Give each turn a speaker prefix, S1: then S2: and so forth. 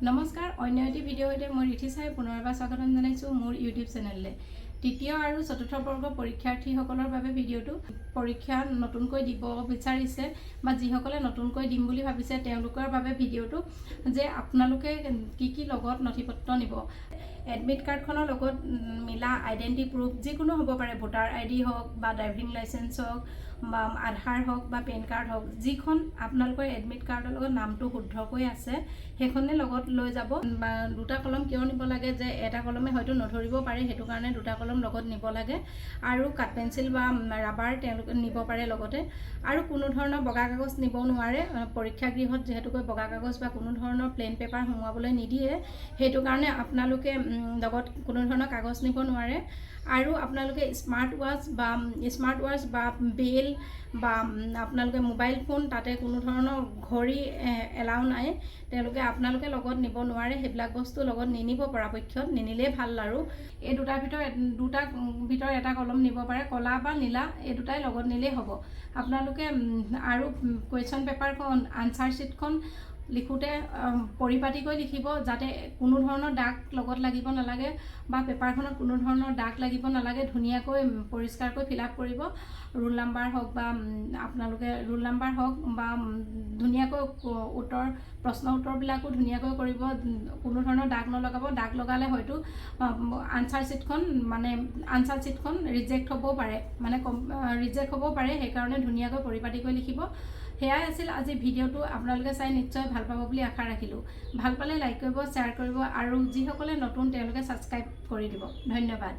S1: নমস্কাৰ অন্য এটি ভিডিঅ' সৈতে মই ৰিঠি চাই পুনৰবাৰ স্বাগতম জনাইছোঁ মোৰ ইউটিউব চেনেললৈ। তৃতীয় আৰু চতুৰ্থ বৰ্গ পৰীক্ষাৰ্থীসকলৰ বাবে ভিডিঅ'টো পৰীক্ষা নতুনকৈ দিব বিচাৰিছে বা যিসকলে নতুনকৈ দিম বুলি ভাবিছে তেওঁলোকৰ বাবে ভিডিঅ'টো যে আপোনালোকে কি লগত নথিপত্ৰ নিব। এডমিট কাৰ্ডখনৰ লগত মিলা আইডেণ্টি প্ৰুফ যিকোনো হ'ব পাৰে, ভোটাৰ ID হওক বা ড্ৰাইভিং লাইচেঞ্চ হওক বা আধাৰ হওক বা পেন কাৰ্ড হওক, যিখন আপোনালোকৰ এডমিট কাৰ্ডৰ লগত নামটো শুদ্ধকৈ আছে সেইখনে লগত লৈ যাব। বা দুটা কলম কিয় নিব লাগে যে এটা কলমে হয়তো নধৰিব পাৰে, সেইটো কাৰণে দুটা কলম লগত নিব লাগে। আৰু কাঠ পেঞ্চিল বা ৰাবাৰ তেওঁলোকে নিব পাৰে লগতে। আৰু কোনো ধৰণৰ বগা কাগজ নিব নোৱাৰে, পৰীক্ষাগৃহত যিহেতুকৈ বগা কাগজ বা কোনো ধৰণৰ প্লেন পেপাৰ সোমোৱাবলৈ নিদিয়ে, সেইটো কাৰণে আপোনালোকে লগত কোনো ধৰণৰ কাগজ নিব নোৱাৰে। আৰু আপোনালোকে স্মাৰ্ট ৱাচ বা বেল বা আপোনালোকে মোবাইল ফোন, তাতে কোনো ধৰণৰ ঘড়ী এলাউ নাই, আপোনালোকে লগত নিব নোৱাৰে। সেইবিলাক বস্তু লগত নিনিব, পৰাপক্ষত নিনিলেই ভাল। আৰু এই দুটাৰ ভিতৰত এটা কলম নিব পাৰে, ক'লা বা নীলা, এই দুটাই লগত নিলেই হ'ব আপোনালোকে। আৰু কুৱেশ্যন পেপাৰখন, আনচাৰ শ্বীটখন লিখোঁতে পৰিপাটিকৈ লিখিব, যাতে কোনো ধৰণৰ দাগ লগত লাগিব নালাগে বা পেপাৰখনত কোনো ধৰণৰ দাগ লাগিব নালাগে। ধুনীয়াকৈ পৰিষ্কাৰকৈ ফিল আপ কৰিব। ৰোল নাম্বাৰ হওক বা ধুনীয়াকৈ প্ৰশ্ন উত্তৰবিলাকো ধুনীয়াকৈ কৰিব, কোনো ধৰণৰ দাগ নলগাব। দাগ লগালে হয়তো আনচাৰ শ্বীটখন ৰিজেক্ট হ'বও পাৰে, সেইকাৰণে ধুনীয়াকৈ পৰিপাটিকৈ লিখিব। সেয়াই আছিল আজি ভিডিঅ'টো। আপোনালোকে চাই নিশ্চয় ভাল পাব বুলি আশা ৰাখিলোঁ। ভাল পালে লাইক কৰিব, শ্বেয়াৰ কৰিব আৰু যিসকলে নতুন তেওঁলোকে ছাবস্ক্ৰাইব কৰি দিব। ধন্যবাদ।